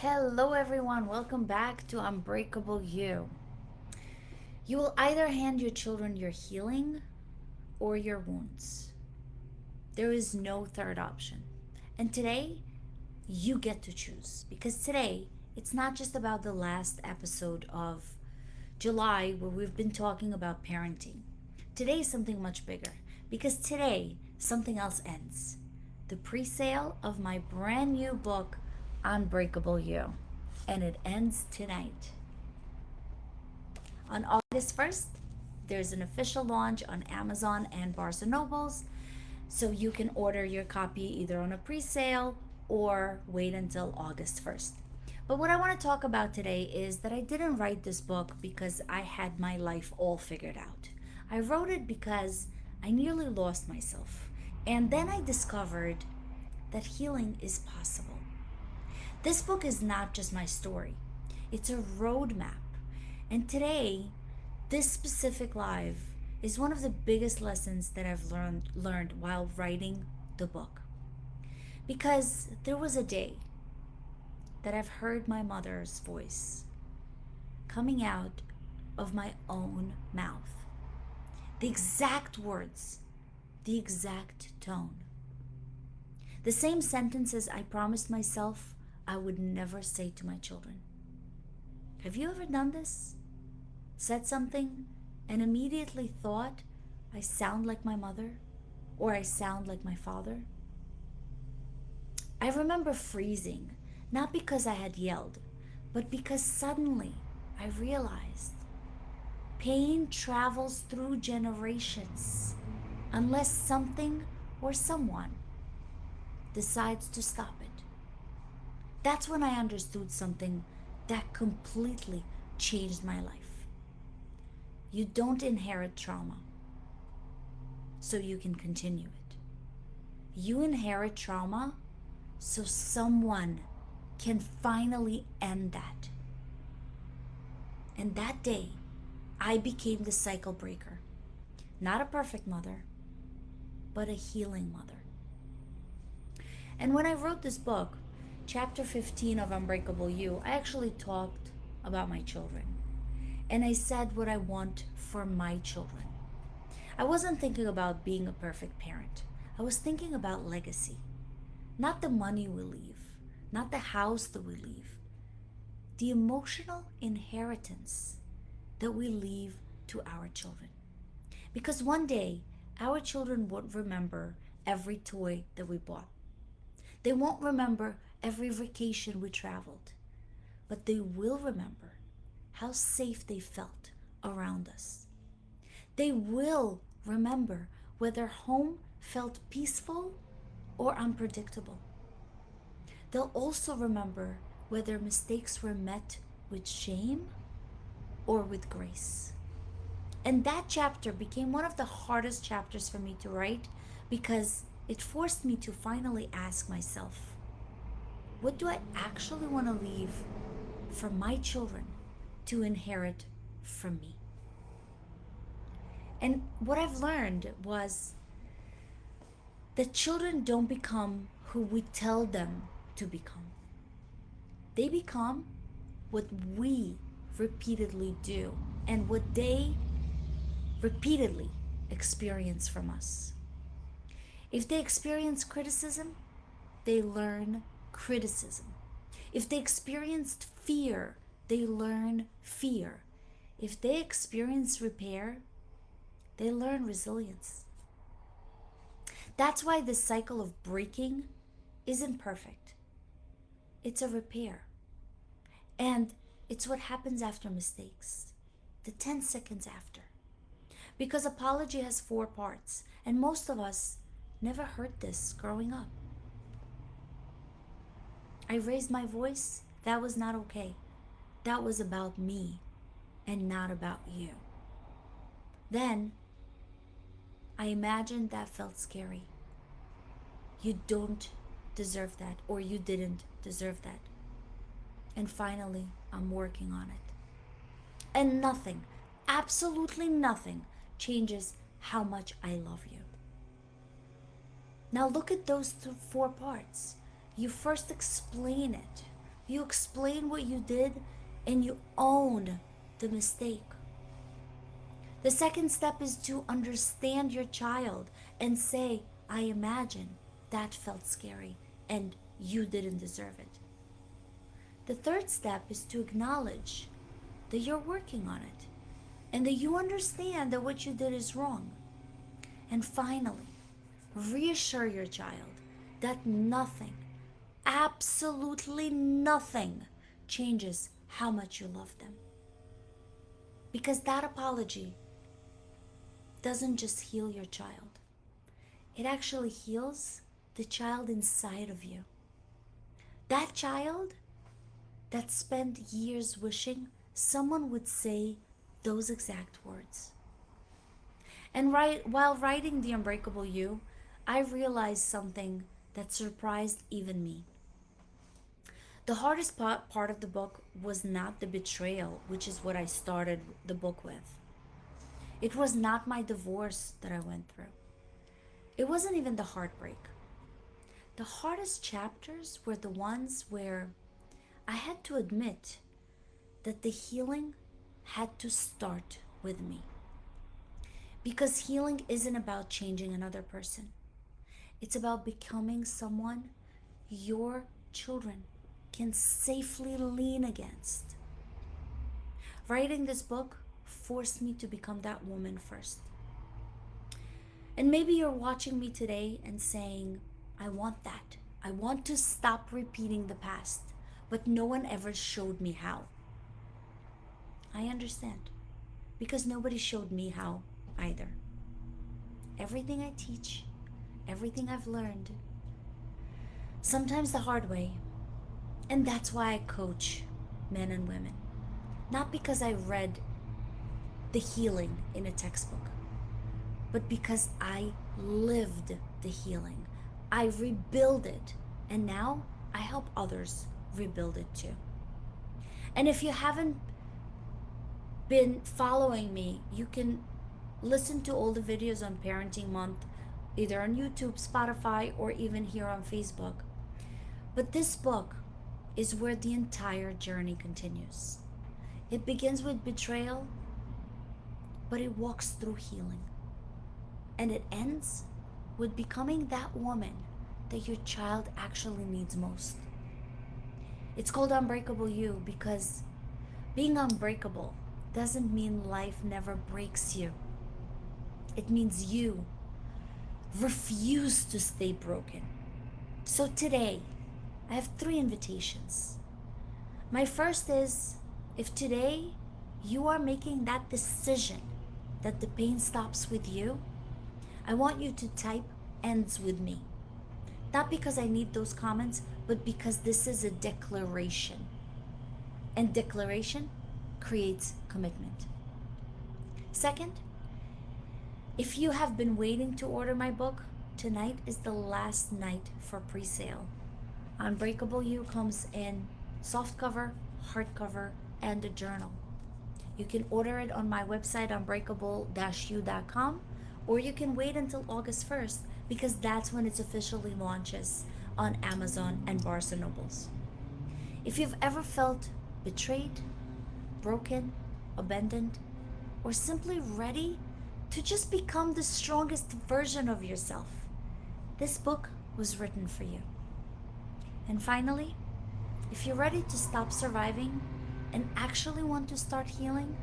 Hello, everyone. Welcome back to Unbreakable-You. You will either hand your children your healing or your wounds. There is no third option. And today, you get to choose because today, it's not just about the last episode of July where we've been talking about parenting. Today is something much bigger because today, something else ends. The pre sale of my brand new book, Unbreakable-You. And it ends tonight. On August 1st, there's an official launch on Amazon and Barnes& Nobles, so you can order your copy either on a pre-sale or wait until August 1st. But what I want to talk about today is that I didn't write this book because I had my life all figured out. I wrote it because I nearly lost myself. And then I discovered that healing is possible. This book is not just my story, it's a roadmap. And today, this specific live is one of the biggest lessons that I've learned while writing the book. Because there was a day that I've heard my mother's voice coming out of my own mouth. The exact words, the exact tone. The same sentences I promised myself I would never say to my children. Have you ever done this? Said something and immediately thought I sound like my mother or I sound like my father? I remember freezing, not because I had yelled, but because suddenly I realized pain travels through generations unless something or someone decides to stop it. That's when I understood something that completely changed my life. You don't inherit trauma so you can continue it. You inherit trauma so someone can finally end that. And that day, I became the cycle breaker. Not a perfect mother, but a healing mother. And when I wrote this book, chapter 15 of Unbreakable-You, I actually talked about my children. And I said what I want for my children. I wasn't thinking about being a perfect parent. I was thinking about legacy. Not the money we leave, not the house that we leave, the emotional inheritance that we leave to our children. Because one day, our children won't remember every toy that we bought. They won't remember every vacation we traveled, but they will remember how safe they felt around us. They will remember whether home felt peaceful or unpredictable. They'll also remember whether mistakes were met with shame or with grace. And that chapter became one of the hardest chapters for me to write because it forced me to finally ask myself, what do I actually want to leave for my children to inherit from me? And what I've learned was that children don't become who we tell them to become. They become what we repeatedly do and what they repeatedly experience from us. If they experience criticism, they learn criticism. If they experienced fear, they learn fear. If they experience repair, they learn resilience. That's why this cycle of breaking isn't perfect. It's a repair. And it's what happens after mistakes, the 10 seconds after. Because apology has 4 parts, and most of us never heard this growing up. I raised my voice. That was not okay. That was about me and not about you. Then I imagined that felt scary. You don't deserve that, or you didn't deserve that. And finally, I'm working on it. And nothing, absolutely nothing, changes how much I love you. Now look at those 4 parts. You first explain it. You explain what you did and you own the mistake. The second step is to understand your child and say, I imagine that felt scary and you didn't deserve it. The third step is to acknowledge that you're working on it and that you understand that what you did is wrong. And finally, reassure your child that nothing, absolutely nothing, changes how much you love them. Because that apology doesn't just heal your child, it actually heals the child inside of you. That child that spent years wishing someone would say those exact words. And while writing The Unbreakable You, I realized something that surprised even me. The hardest part of the book was not the betrayal, which is what I started the book with. It was not my divorce that I went through. It wasn't even the heartbreak. The hardest chapters were the ones where I had to admit that the healing had to start with me. Because healing isn't about changing another person, it's about becoming someone your children can safely lean against. Writing this book forced me to become that woman first. And maybe you're watching me today and saying, I want that. I want to stop repeating the past, but no one ever showed me how. I understand, because nobody showed me how either. Everything I teach, everything I've learned, sometimes the hard way. And that's why I coach men and women. Not because I read the healing in a textbook, but because I lived the healing. I rebuild it, and now I help others rebuild it too. And if you haven't been following me, you can listen to all the videos on Parenting Month, either on YouTube, Spotify, or even here on Facebook. But this book is where the entire journey continues. It begins with betrayal, but it walks through healing. And it ends with becoming that woman that your child actually needs most. It's called Unbreakable-You because being unbreakable doesn't mean life never breaks you. It means you refuse to stay broken. So today, I have 3 invitations. My first is, if today you are making that decision that the pain stops with you, I want you to type ends with me. Not because I need those comments, but because this is a declaration. And declaration creates commitment. Second, if you have been waiting to order my book, tonight is the last night for pre-sale. Unbreakable-You comes in softcover, hardcover, and a journal. You can order it on my website, unbreakable-you.com, or you can wait until August 1st because that's when it officially launches on Amazon and Barnes & Nobles. If you've ever felt betrayed, broken, abandoned, or simply ready to just become the strongest version of yourself, this book was written for you. And finally, if you're ready to stop surviving and actually want to start healing,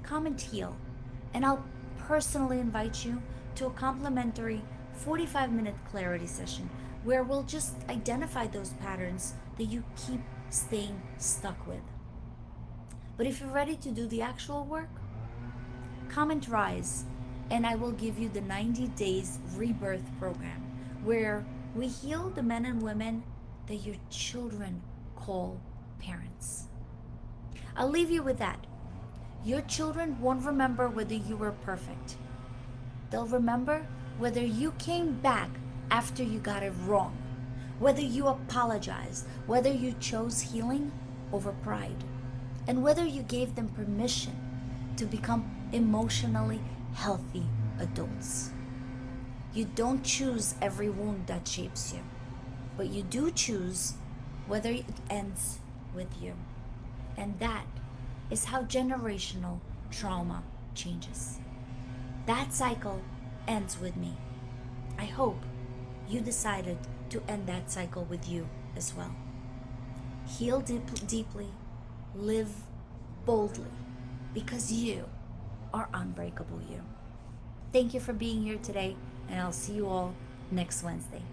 comment HEAL, and I'll personally invite you to a complimentary 45-minute clarity session where we'll just identify those patterns that you keep staying stuck with. But if you're ready to do the actual work, comment RISE, and I will give you the 90 days rebirth program where we heal the men and women that your children call parents. I'll leave you with that. Your children won't remember whether you were perfect. They'll remember whether you came back after you got it wrong, whether you apologized, whether you chose healing over pride, and whether you gave them permission to become emotionally healthy adults. You don't choose every wound that shapes you, but you do choose whether it ends with you. And that is how generational trauma changes. That cycle ends with me. I hope you decided to end that cycle with you as well. Heal deeply, live boldly, because you are unbreakable you. Thank you for being here today, and I'll see you all next Wednesday.